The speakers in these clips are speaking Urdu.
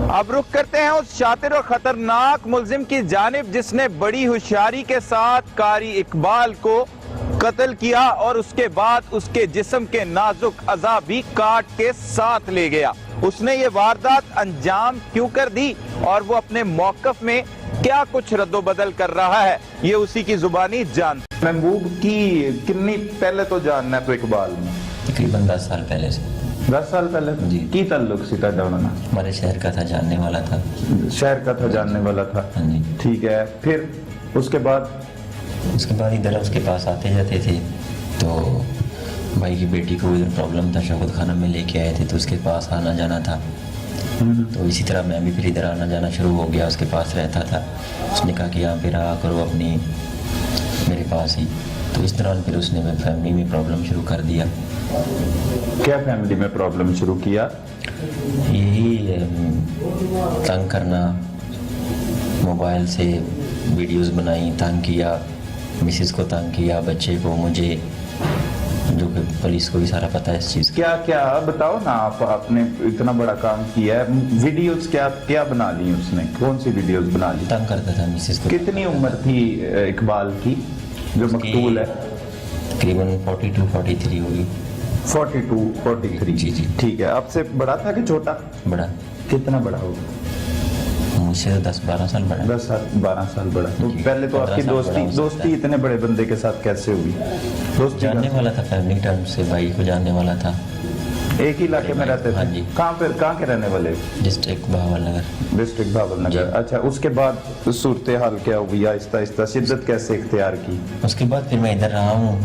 اب رخ کرتے ہیں اس شاطر اور خطرناک ملزم کی جانب جس نے بڑی ہوشیاری کے ساتھ قاری اقبال کو قتل کیا اور اس کے بعد اس کے جسم کے نازک اعضاء بھی کاٹ کے ساتھ لے گیا۔ اس نے یہ واردات انجام کیوں کر دی اور وہ اپنے موقف میں کیا کچھ رد و بدل کر رہا ہے، یہ اسی کی زبانی جان۔ محبوب کی کنی پہلے تو جاننا ہے تو اقبال میں تقریباً 10 سال پہلے سے۔ 10 سال پہلے جی۔ کی تعلق سی تھا ڈاؤنا؟ ہمارے شہر کا تھا، جاننے والا تھا۔ شہر کا تھا، جاننے والا تھا۔ ہاں جی۔ ٹھیک ہے، پھر اس کے بعد ادھر اس کے پاس آتے جاتے تھے تو بھائی کی بیٹی کو ادھر پرابلم تھا، شوکت خانہ میں لے کے آئے تھے تو اس کے پاس آنا جانا تھا، تو اسی طرح میں بھی پھر ادھر آنا جانا شروع ہو گیا، اس کے پاس رہتا تھا۔ اس نے کہا کہ یہاں پہ رہا کرو اپنی میرے پاس ہی، تو اس دوران پھر اس نے فیملی میں پرابلم شروع کر دیا۔ کیا فیملی میں پرابلم شروع کیا؟ یہی تنگ کرنا، موبائل سے ویڈیوز بنائی، تنگ کیا، مسز کو تنگ کیا، بچے کو، مجھے، جو کہ پولیس کو بھی سارا پتہ ہے اس چیز کا۔ کیا بتاؤ نا، آپ نے اتنا بڑا کام کیا ہے، ویڈیوز کیا بنا لی اس نے؟ کون سی ویڈیوز بنا لی؟ تنگ کرتا تھا مسز کو۔ کتنی عمر تھی اقبال کی جو مقتول ہے؟ تقریباً 42-43 ہوگی۔ 42-43 جی جی۔ ٹھیک ہے، آپ سے بڑا تھا کہ چھوٹا؟ بڑا۔ کتنا بڑا ہوگا؟ مجھ سے 10-12 سال بڑا۔ 10-12 سال بڑا۔ تو جی، پہلے تو آپ کی 15 سال بڑا ہو سکتا ہے۔ دوستی اتنے بڑے بندے کے ساتھ کیسے ہوئی؟ دوستی جاننے والا تھا، فیملی ٹرم سے بھائی کو جاننے والا تھا۔ ایک ہی علاقے میں رہتے ہاں تھے؟ جی۔ کہاں کے رہنے والے؟ ڈسٹرکٹ بہاول نگر۔ ڈسٹرکٹ بھاول نگر۔ اچھا، اس کے بعد صورتحال کیا ہوئی؟ آہستہ آہستہ شدت کیسے اختیار کی؟ اس کے بعد پھر میں ادھر رہا ہوں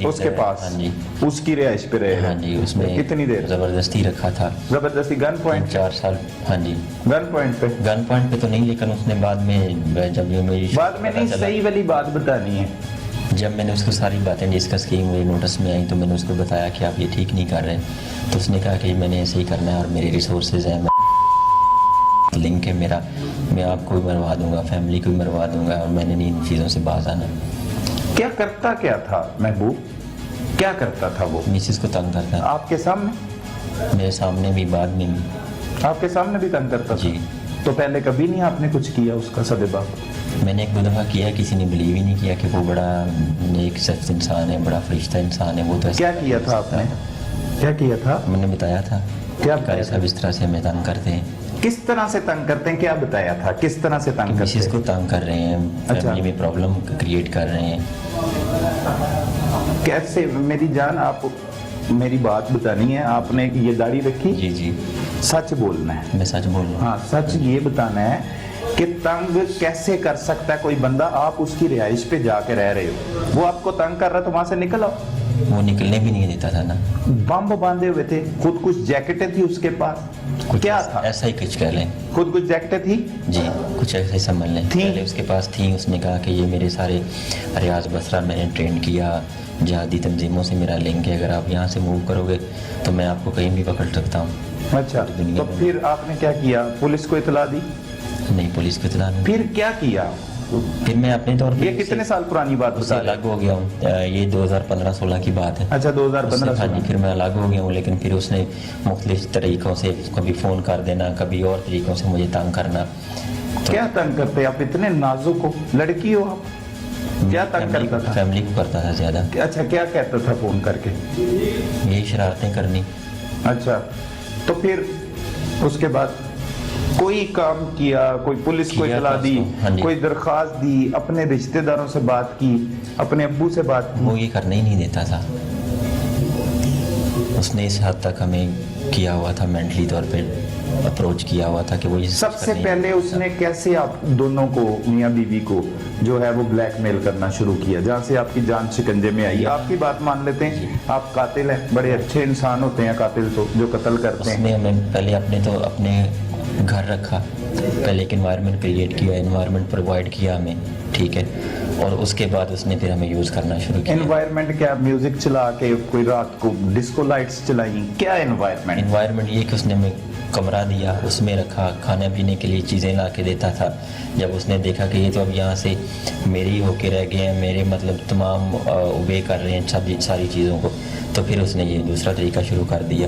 اس کے پاس؟ ہاں جی۔ اس کی رہائش پہ رہے؟ ہاں جی۔ اس میں کتنی دیر؟ زبردستی رکھا تھا۔ زبردستی گن پوائنٹ؟ 4 سال۔ ہاں جی۔ گن پوائنٹ پہ؟ گن پوائنٹ پہ تو نہیں، لیکن اس نے بعد میں جب یہ میری بعد میں نہیں، صحیح والی بات بتانی ہے۔ جب میں نے اس کو ساری باتیں ڈسکس کی، میرے نوٹس میں آئیں، تو میں نے اس کو بتایا کہ آپ یہ ٹھیک نہیں کر رہے، تو اس نے کہا کہ میں نے ایسے ہی کرنا ہے اور میرے ریسورسز ہیں، لنک ہے میرا، میں آپ کو بھی مروا دوں گا، فیملی کو بھی مروا دوں گا، اور میں نے ان چیزوں سے باز آنا۔ کیا کرتا کیا تھا محبوب؟ کیا کرتا تھا وہ؟ مسز کو تنگ کرتا ہے، آپ کے سامنے؟ میرے سامنے بھی، بعد میں بھی۔ آپ کے سامنے بھی تنگ کرتا تھا؟ جی۔ تو پہلے کبھی نہیں آپ نے کچھ کیا اس کا سدباب؟ میں نے 1-2 دفعہ کیا، کسی نے بلیو ہی نہیں کیا کہ وہ بڑا نیک سخت انسان ہے، بڑا فرشتہ انسان ہے، وہ تو کیا کیا تھا آپ نے؟ کیا کیا تھا؟ میں نے بتایا تھا کیا قاری صاحب اس طرح سے ہمیں تنگ کرتے ہیں۔ کس طرح سے تنگ کرتے ہیں؟ کیا بتایا تھا؟ کس طرح سے تنگ کرتے مسز ہیں؟ کو تنگ کر رہے ہیں، فیملی میں پرابلم کریٹ کر رہے ہیں۔ کیسے؟ میری جان، آپ میری بات بتانی ہے، آپ نے یہ داڑھی رکھی؟ جی جی، سچ بولنا ہے۔ میں سچ بول رہا ہوں۔ ہاں، سچ یہ بتانا ہے کہ تنگ کیسے کر سکتا ہے کوئی بندہ؟ آپ اس کی رہائش پہ جا کے رہ رہے ہو، وہ آپ کو تنگ کر رہا تو وہاں سے نکل آؤ۔ وہ نکلنے بھی نہیں دیتا تھا نا۔ بم باندھے ہوئے تھے، خود کچھ جیکٹیں تھی اس کے پاس؟ کچھ کیا تھا؟ ایسا ہی کچھ کہہ لیں۔ خود کچھ جیکٹیں تھی؟ جی، کچھ ایسا ہی سمجھ لیں۔ پہلے اس کے پاس تھیں، اس نے کہا کہ یہ میرے سارے ریاض بصرہ میں نے ٹرین کیا، جہادی تنظیموں سے میرا لنک ہے، اگر آپ یہاں سے موو کرو گے تو میں آپ کو کہیں بھی پکڑ سکتا ہوں۔ اچھا، تو پھر آپ نے کیا کیا؟ پولیس کو اطلاع دی؟ نہیں، پولیس کو اطلاع نہیں۔ پھر کیا کیا؟ پھر میں اپنے طور پہ یہ کتنے سال پرانی بات اس سے بتا رہے؟ الگ ہو گیا ہوں، یہ 2015-16 کی بات ہے۔ اچھا، 2015 ہاں جی، پھر میں الگ ہو گیا ہوں، لیکن پھر اس نے مختلف طریقوں سے کبھی فون کر دینا، کبھی اور طریقوں سے مجھے تنگ کرنا۔ کیا تنگ کرتے؟ آپ اتنے نازک ہو، لڑکی ہو آپ، کیا تنگ کرتا تھا؟ فیملی کو کرتا تھا زیادہ۔ اچھا، کیا کہتا تھا فون کر کے؟ یہی شرارتیں کرنی۔ اچھا، تو پھر اس کے بعد کوئی کام کیا؟ کوئی پولیس کو اطلاع دی؟ کوئی درخواست دی؟ اپنے رشتہ داروں سے بات کی؟ اپنے ابو سے بات کی؟ وہ یہ کرنے ہی نہیں دیتا تھا۔ اس نے اس حد تک ہمیں کیا ہوا تھا، مینٹلی طور پہ اپروچ کیا ہوا تھا کہ وہ سب سے پہلے اس نے کیسے آپ دونوں کو، میاں بیوی کو جو ہے وہ بلیک میل کرنا شروع کیا، جہاں سے آپ کی جان شکنجے میں آئی؟ آپ کی بات مان لیتے ہیں، آپ قاتل ہیں، بڑے اچھے انسان ہوتے ہیں قاتل تو، جو قتل کرتے ہیں۔ اس نے ہمیں پہلے اپنے گھر رکھا، پہلے ایک انوائرمنٹ کریٹ کیا، انوائرمنٹ پرووائڈ کیا ہمیں، ٹھیک ہے، اور اس کے بعد اس نے پھر ہمیں یوز کرنا شروع کیا۔ انوائرمنٹ کیا؟ میوزک چلا کے کوئی رات کو ڈسکو لائٹس چلائیں؟ کیا انوائرمنٹ یہ کہ اس نے ہمیں کمرہ دیا، اس میں رکھا، کھانے پینے کے لیے چیزیں لا کے دیتا تھا۔ جب اس نے دیکھا کہ یہ تو اب یہاں سے میری ہو کے رہ گئے ہیں، میرے مطلب تمام اوبے کر رہے ہیں ساری چیزوں کو، تو پھر اس نے یہ دوسرا طریقہ شروع کر دیا۔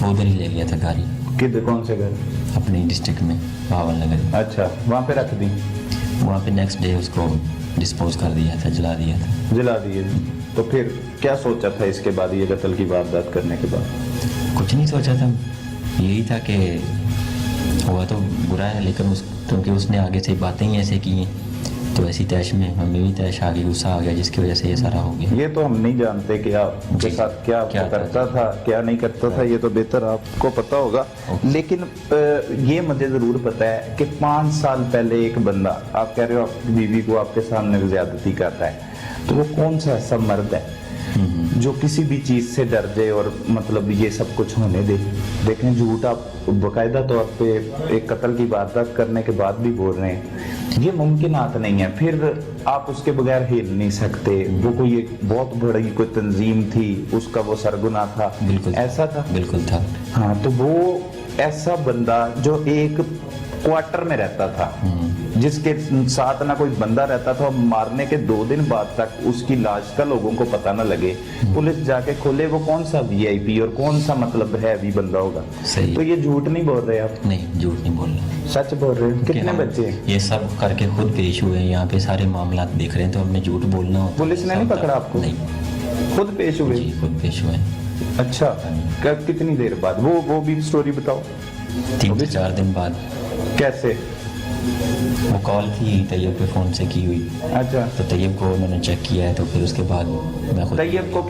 وہ ادھر ہی لے گیا تھا گاڑی کدھر کون سے گھر؟ اپنی ڈسٹرکٹ میں بھاول نگر. اچھا وہاں پہ رکھ دی؟ وہاں پہ نیکسٹ ڈے اس کو ڈسپوز کر دیا تھا, جلا دیا تھا. جلا دیے. تو پھر کیا سوچا تھا اس کے بعد, یہ قتل کی واردات کرنے کے بعد؟ کچھ نہیں سوچا تھا, یہی تھا کہ ہوا تو برا ہے لیکن کیونکہ اس نے آگے سے باتیں ہی ایسے کی ہیں تو ایسی تیش میں ہمیں بھی تیش آ گئی, غصہ آ گیا جس کی وجہ سے یہ سارا ہو گیا. یہ تو ہم نہیں جانتے کہ آپ کے ساتھ کیا کرتا تھا کیا نہیں کرتا تھا, یہ تو بہتر آپ کو پتا ہوگا. لیکن یہ مجھے ضرور پتا ہے کہ 5 سال پہلے ایک بندہ, آپ کہہ رہے ہو آپ کی بیوی کو آپ کے سامنے زیادتی کرتا ہے, تو وہ کون سا ایسا مرد ہے جو کسی بھی چیز سے ڈر جائے اور مطلب یہ سب کچھ ہونے دے؟ دیکھیں جھوٹ آپ باقاعدہ طور پہ ایک قتل کی واردات کرنے کے بعد بھی بول رہے ہیں, یہ ممکنات نہیں ہے. پھر آپ اس کے بغیر ہل نہیں سکتے. وہ کوئی ایک بہت بڑی کوئی تنظیم تھی, اس کا وہ سرگنا تھا. بالکل ایسا تھا, بالکل تھا. ہاں تو وہ ایسا بندہ جو ایک کوارٹر میں رہتا تھا, جس کے ساتھ نہ کوئی بندہ رہتا تھا, مارنے کے 2 دن بعد تک اس کی لاش کا لوگوں کو پتہ نہ لگے, پولیس جا کے کھولے, وہ کون سا VIP اور کون سا مطلب ہے بھی بندہ ہوگا؟ صحیح. تو یہ جھوٹ نہیں بول رہے آپ؟ نہیں جھوٹ نہیں بول رہے, سچ بول رہے ہیں. کتنے بچے ہیں؟ یہ سب کر کے خود پیش ہوئے ہیں, یہاں پہ سارے معاملات دیکھ رہے ہیں تو ہم نے جھوٹ بولنا ہوتا. پولیس نے نہیں پکڑا آپ کو؟ نہیں, خود پیش ہوئے؟ جی خود پیش ہوئے. اچھا, کتنی دیر بعد؟ وہ بھی سٹوری بتاؤ. 3 سے 4 دن بعد. کیسے؟ وہ کال تھی طیب کے فون سے کی ہوئی. اچھا, تو طیب کو انہوں نے چیک کیا ہے تو پھر اس کے بعد میں خود طیب کو